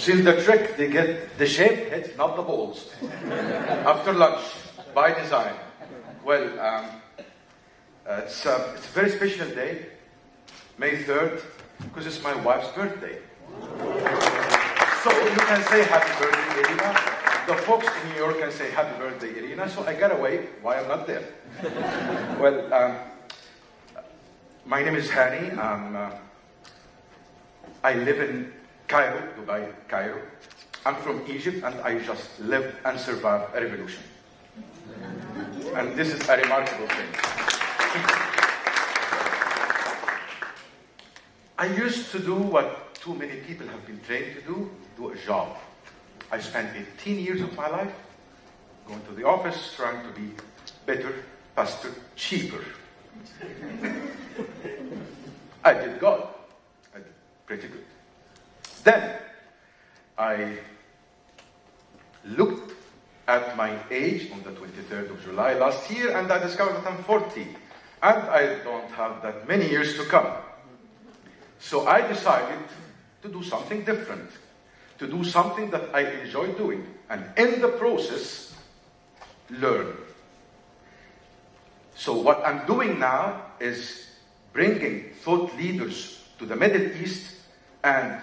seen the trick. They get the shape hit, not the balls. After lunch, by design. Well, it's a very special day, May 3rd, because it's my wife's birthday. So you can say happy birthday, Irina. The folks in New York can say happy birthday, Irina. So I got away. Why I'm not there? Well, my name is Hany. I live in Cairo, Dubai, Cairo. I'm from Egypt, and I just lived and survived a revolution. And this is a remarkable thing. I used to do what too many people have been trained to do a job. I spent 18 years of my life going to the office, trying to be better, faster, cheaper. I did good. I did pretty good. Then I looked at my age on the 23rd of July last year, and I discovered that I'm 40, and I don't have that many years to come. So I decided to do something different, to do something that I enjoy doing, and in the process, learn. So what I'm doing now is bringing thought leaders to the Middle East and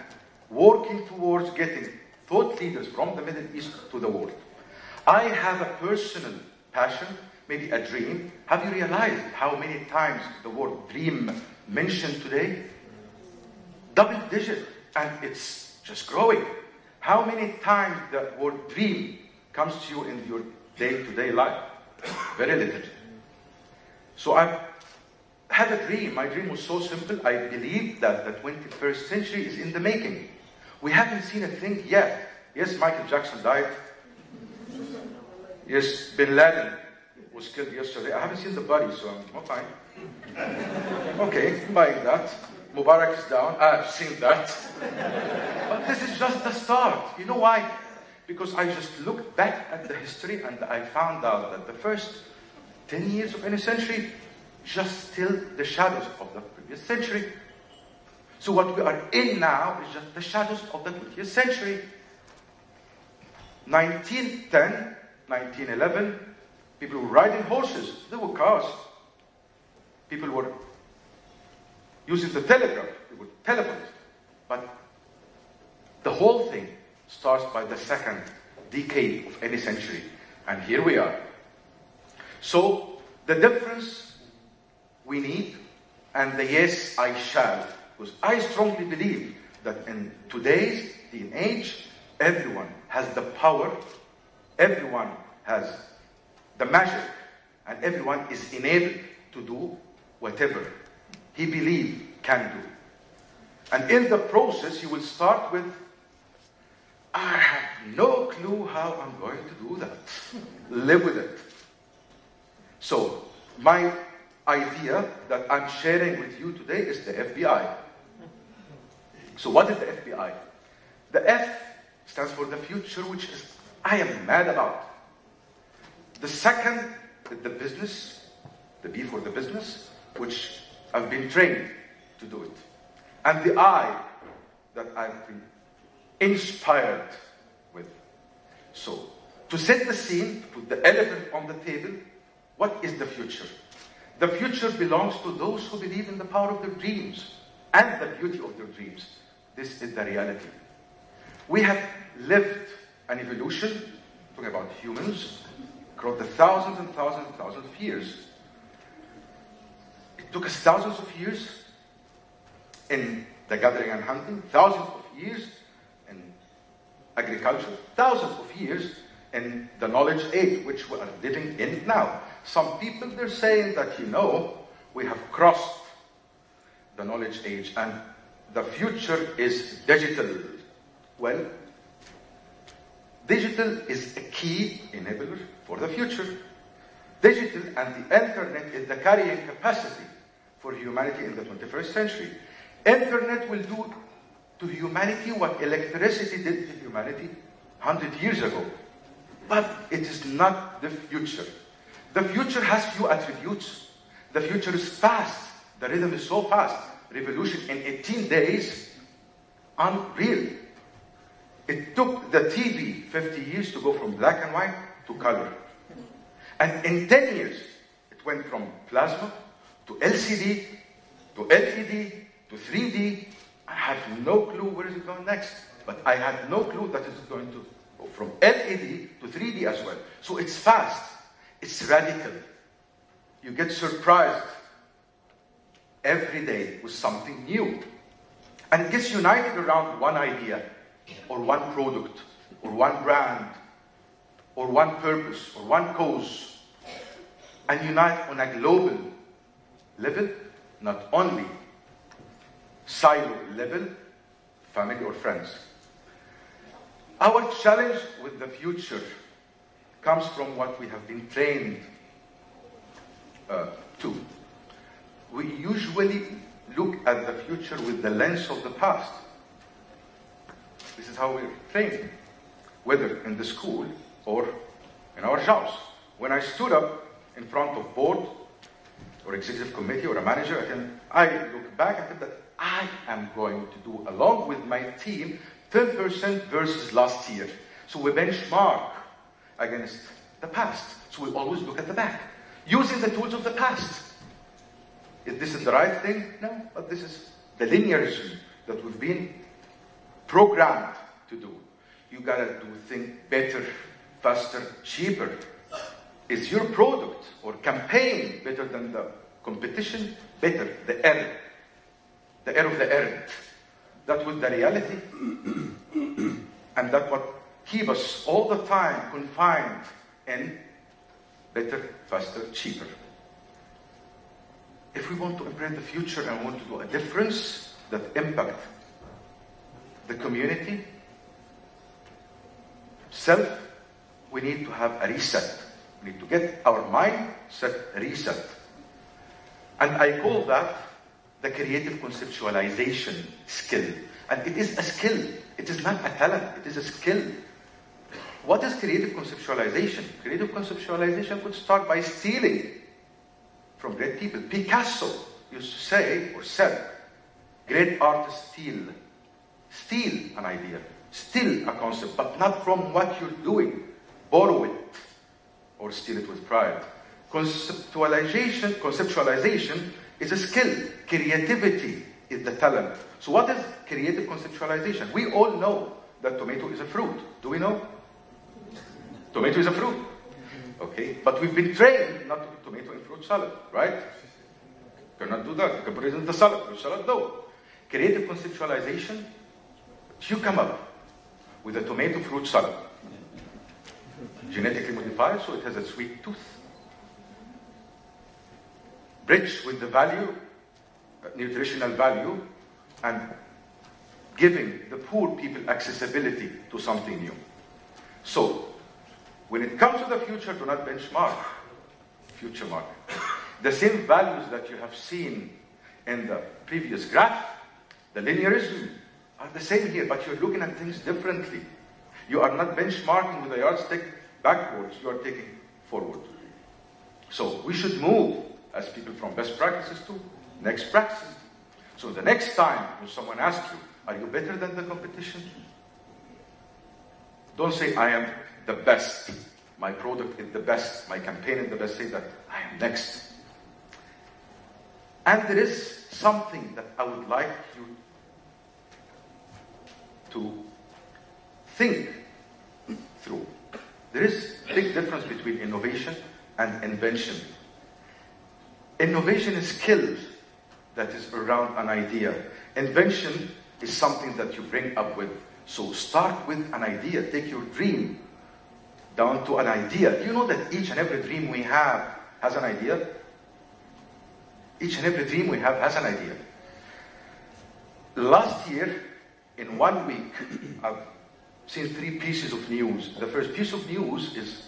working towards getting thought leaders from the Middle East to the world. I have a personal passion, maybe a dream. Have you realized how many times the word dream mentioned today? Double digit, and it's just growing. How many times the word dream comes to you in your day-to-day life? Very little. So I had a dream. My dream was so simple. I believe that the 21st century is in the making. We haven't seen a thing yet. Yes, Michael Jackson died. Yes, Bin Laden was killed yesterday. I haven't seen the body, so I'm fine. Okay, buying that. Mubarak is down. I've seen that. But this is just the start. You know why? Because I just looked back at the history and I found out that the first 10 years of any century just still the shadows of the previous century. So what we are in now is just the shadows of the 20th century. 1910, 1911, people were riding horses. There were cars. People were using the telegraph. They were telephones. But the whole thing starts by the second decade of any century. And here we are. So the difference we need, and the yes, I shall. Because I strongly believe that in today's day and age, everyone has the power, everyone has the magic, and everyone is enabled to do whatever he believes can do. And in the process, you will start with, I have no clue how I'm going to do that. Live with it. So, my idea that I'm sharing with you today is the FBI. So what is the FBI? The F stands for the future, which is I am mad about. The second is the business, the B for the business, which I've been trained to do it. And the I that I've been inspired with. So, to set the scene, put the elephant on the table, what is the future? The future belongs to those who believe in the power of their dreams and the beauty of their dreams. This is the reality. We have lived an evolution, talking about humans, across the thousands and thousands and thousands of years. It took us thousands of years in the gathering and hunting, thousands of years in agriculture, thousands of years in the knowledge age, which we are living in now. Some people, they're saying that, we have crossed the knowledge age and the future is digital. Well, digital is a key enabler for the future. Digital and the internet is the carrying capacity for humanity in the 21st century. Internet will do to humanity what electricity did to humanity 100 years ago. But it is not the future. The future has few attributes. The future is fast. The rhythm is so fast. Revolution in 18 days, unreal. It took the TV 50 years to go from black and white to color. And in 10 years, it went from plasma to LCD to LED to 3D. I have no clue where is it going next. But I had no clue that it's going to go from LED to 3D as well. So it's fast. It's radical. You get surprised every day with something new. And it gets united around one idea, or one product, or one brand, or one purpose, or one cause. And unite on a global level, not only silo level, family or friends. Our challenge with the future comes from what we have been trained to. We usually look at the future with the lens of the past. This is how we're trained, whether in the school or in our jobs. When I stood up in front of board or executive committee or a manager, I look back and think that I am going to do, along with my team, 10% versus last year. So we benchmark against the past. So we always look at the back, using the tools of the past. Is this the right thing? No, but this is the linearism that we've been programmed to do. You gotta do things better, faster, cheaper. Is your product or campaign better than the competition? Better, the error of the errand. That was the reality. And that's what keep us all the time confined in better, faster, cheaper. If we want to embrace the future and want to do a difference that impact the community, self, we need to have a reset. We need to get our mind set reset. And I call that the creative conceptualization skill. And it is a skill. It is not a talent. It is a skill. What is creative conceptualization? Creative conceptualization could start by stealing from great people. Picasso used to say, or said, great artists steal an idea, steal a concept, but not from what you're doing. Borrow it, or steal it with pride. Conceptualization is a skill. Creativity is the talent. So what is creative conceptualization? We all know that tomato is a fruit. Do we know? Tomato is a fruit. Okay, but we've been trained not to put tomato in fruit salad, right? You cannot do that. You can put it in the salad. Fruit salad, no. Creative conceptualization, you come up with a tomato fruit salad. Genetically modified, so it has a sweet tooth. Rich with the value, nutritional value, and giving the poor people accessibility to something new. So, when it comes to the future, do not benchmark, future mark. The same values that you have seen in the previous graph, the linearism, are the same here, but you're looking at things differently. You are not benchmarking with a yardstick backwards, you are taking forward. So we should move as people from best practices to next practices. So the next time when someone asks you, are you better than the competition? Don't say, I am the best. My product is the best. My campaign is the best. Say that I am next. And there is something that I would like you to think through. There is a big difference between innovation and invention. Innovation is skill that is around an idea. Invention is something that you bring up with. So start with an idea. Take your dream down to an idea. Do you know that each and every dream we have has an idea? Each and every dream we have has an idea. Last year, in 1 week, I've seen 3 pieces of news. The first piece of news is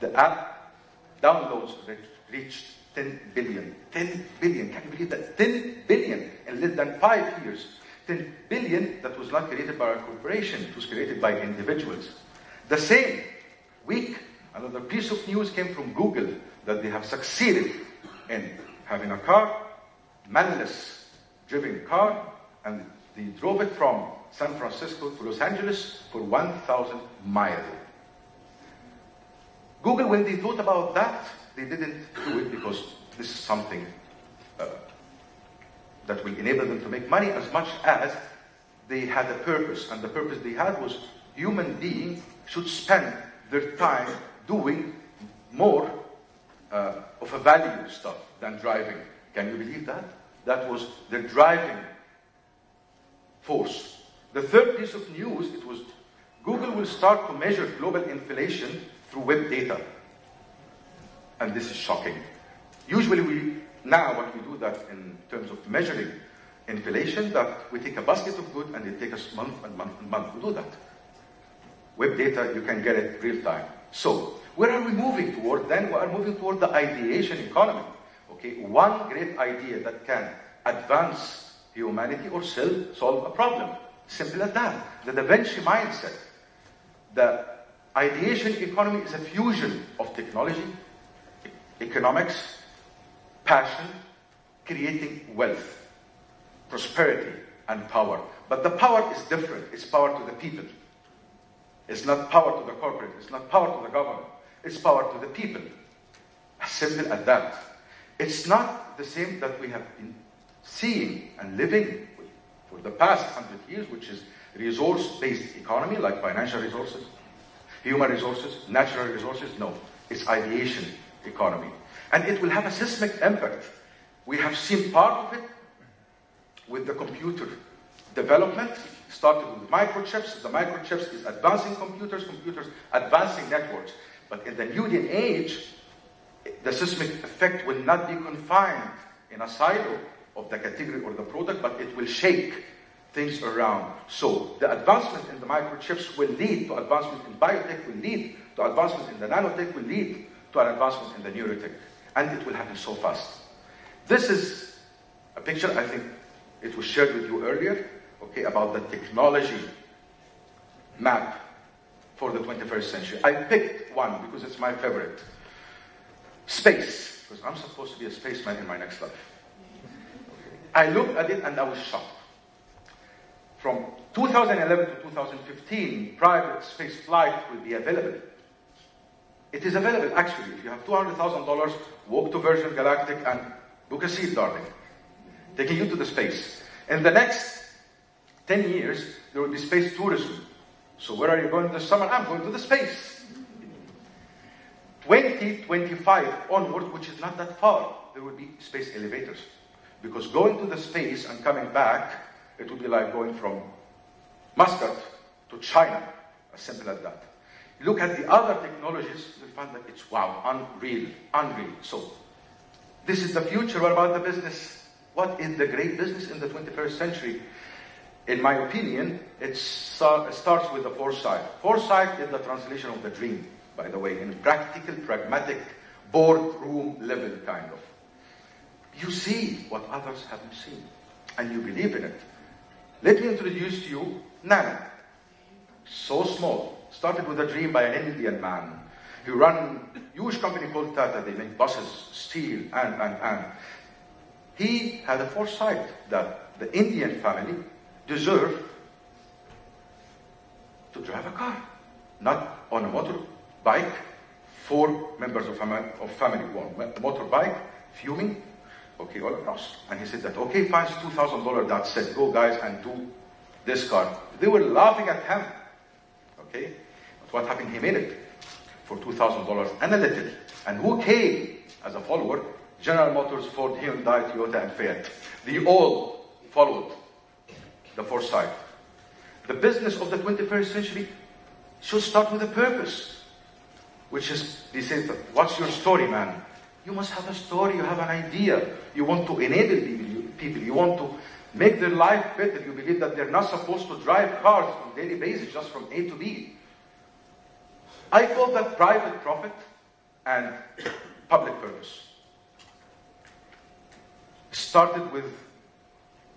the app downloads reached 10 billion. 10 billion. Can you believe that? 10 billion in less than 5 years. 10 billion that was not created by a corporation. It was created by individuals. The same week, another piece of news came from Google that they have succeeded in having a car, manless driven car, and they drove it from San Francisco to Los Angeles for 1,000 miles. Google, when they thought about that, they didn't do it because this is something that will enable them to make money, as much as they had a purpose. And the purpose they had was human beings should spend their time doing more of a value stuff than driving. Can you believe that? That was the driving force. The third piece of news, it was Google will start to measure global inflation through web data. And this is shocking. Usually now what we do that in terms of measuring inflation, that we take a basket of goods and it takes us month and month and month to do that. Web data, you can get it real time. So, where are we moving toward then? We are moving toward the ideation economy. Okay, one great idea that can advance humanity or solve a problem. Simple as that. The Da Vinci mindset. The ideation economy is a fusion of technology, economics, passion, creating wealth, prosperity, and power. But the power is different. It's power to the people. It's not power to the corporate. It's not power to the government. It's power to the people. As simple as that. It's not the same that we have been seeing and living with for the past 100 years, which is resource-based economy, like financial resources, human resources, natural resources. No, it's ideation economy. And it will have a seismic impact. We have seen part of it with the computer development, started with microchips. The microchips is advancing computers, computers advancing networks. But in the new day and age, the seismic effect will not be confined in a silo of the category or the product, but it will shake things around. So the advancement in the microchips will lead to advancement in biotech, will lead to advancement in the nanotech, will lead to an advancement in the neurotech. And it will happen so fast. This is a picture, I think it was shared with you earlier, okay, about the technology map for the 21st century. I picked one because it's my favorite. Space, because I'm supposed to be a spaceman in my next life. I looked at it and I was shocked. From 2011 to 2015, private space flight will be available. It is available, actually. If you have $200,000, walk to Virgin Galactic and book a seat, darling. Taking you to the space. In the next 10 years, there will be space tourism. So where are you going this summer? I'm going to the space. 2025 onward, which is not that far, there will be space elevators. Because going to the space and coming back, it will be like going from Muscat to China. As simple as that. Look at the other technologies, you'll find that it's wow, unreal, unreal. So, this is the future. What about the business? What is the great business in the 21st century? In my opinion, it starts with the foresight. Foresight is the translation of the dream, by the way, in practical, pragmatic, boardroom level kind of. You see what others haven't seen, and you believe in it. Let me introduce to you Nano. So small. Started with a dream by an Indian man. He ran a huge company called Tata. They make buses, steel, and. He had a foresight that the Indian family deserve to drive a car, not on a motorbike. 4 members of family, one motorbike, fuming, okay, all across. And he said that, okay, fine, it's $2,000. Dad said, go guys and do this car. They were laughing at him, okay? But what happened? He made it for $2,000 and a little. And who came as a follower? General Motors, Ford, Hyundai, Toyota, and Fiat. They all followed the foresight. The business of the 21st century should start with a purpose, which is, they say, what's your story, man? You must have a story, you have an idea. You want to enable people, you want to make their life better. You believe that they're not supposed to drive cars on a daily basis just from A to B. I call that private profit and public purpose. Started with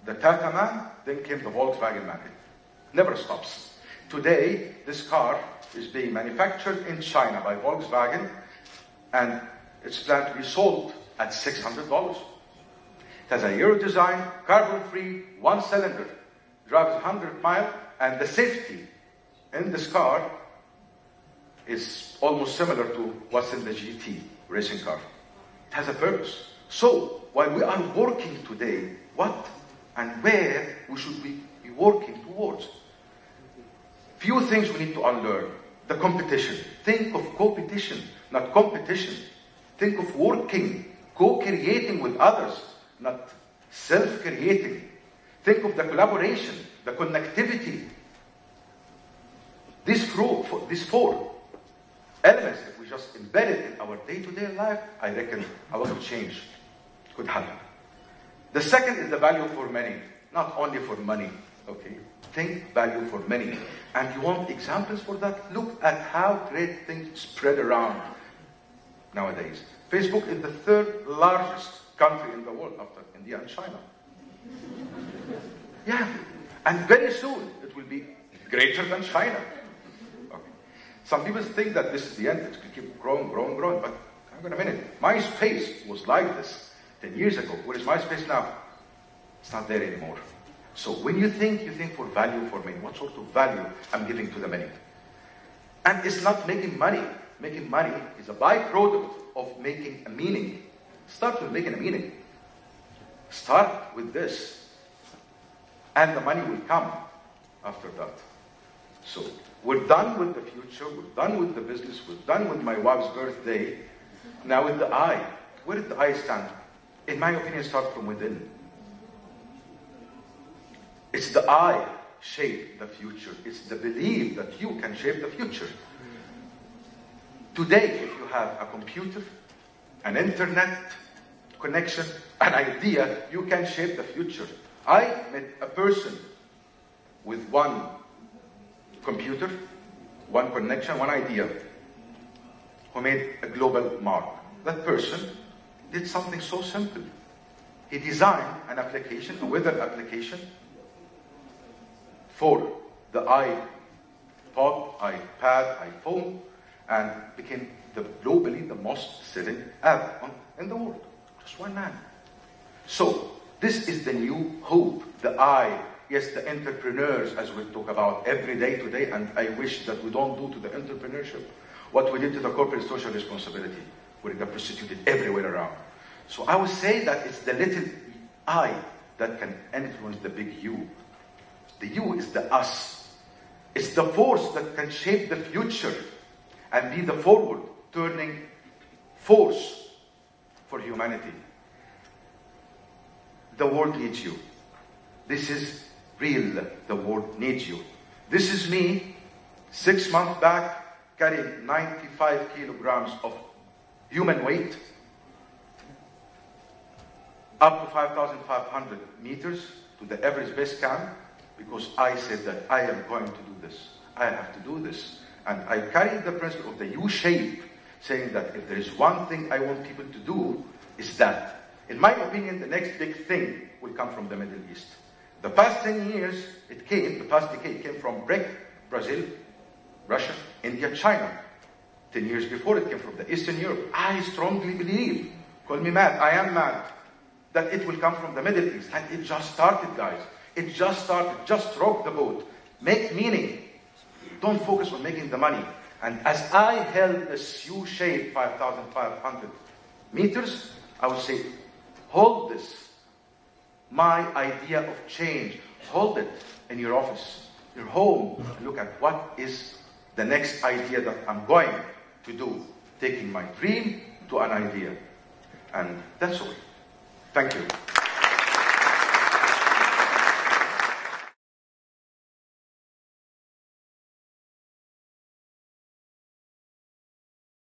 the Tata man, then came the Volkswagen man. It never stops. Today, this car is being manufactured in China by Volkswagen, and it's planned to be sold at $600. It has a Euro design, carbon-free, 1 cylinder. drives 100 miles, and the safety in this car is almost similar to what's in the GT racing car. It has a purpose. So, while we are working today, what and where we should be working towards? Few things we need to unlearn. The competition. Think of competition, not competition. Think of working, co-creating with others, not self-creating. Think of the collaboration, the connectivity. These four elements, if we just embed it in our day-to-day life, I reckon a lot of change could happen. The second is the value for many, not only for money. Okay? Think value for many. And you want examples for that? Look at how great things spread around nowadays. Facebook is the third largest country in the world after India and China. Yeah. And very soon it will be greater than China. Okay. Some people think that this is the end. It will keep growing. But hang on a minute. MySpace was like this 10 years ago. Where is MySpace now? It's not there anymore. So when you think for value for many. What sort of value I'm giving to the many? And it's not making money. Making money is a byproduct of making a meaning. Start with making a meaning. Start with this. And the money will come after that. So we're done with the future. We're done with the business. We're done with my wife's birthday. Now with the I. Where did the I stand? In my opinion, start from within. It's the I shape the future. It's the belief that you can shape the future. Today, if you have a computer, an internet connection, an idea, you can shape the future. I met a person with one computer, one connection, one idea, who made a global mark. That person did something so simple. He designed an application, a weather application, for the iPod, iPad, iPhone, and became globally the most selling app in the world. Just one man. So, this is the new hope, the I. Yes, the entrepreneurs, as we talk about every day today, and I wish that we don't do to the entrepreneurship what we did to the corporate social responsibility, where it got prostituted everywhere around. So I would say that it's the little I that can influence the big you. The you is the us. It's the force that can shape the future and be the forward-turning force for humanity. The world needs you. This is real. The world needs you. This is me, 6 months back, carrying 95 kilograms of human weight, up to 5,500 meters to the Everest base camp, because I said that I am going to do this. I have to do this. And I carried the principle of the U-shape, saying that if there is one thing I want people to do, is that. In my opinion, the next big thing will come from the Middle East. The past 10 years, the past decade came from BRIC, Brazil, Russia, India, China. 10 years before, it came from the Eastern Europe. I strongly believe, call me mad, I am mad, that it will come from the Middle East. And it just started, guys. It just started. Just rock the boat. Make meaning. Don't focus on making the money. And as I held this U-shape 5,500 meters, I would say, hold this. My idea of change. Hold it in your office, your home. Look at what is the next idea that I'm going to do. Taking my dream to an idea. And that's all. Thank you.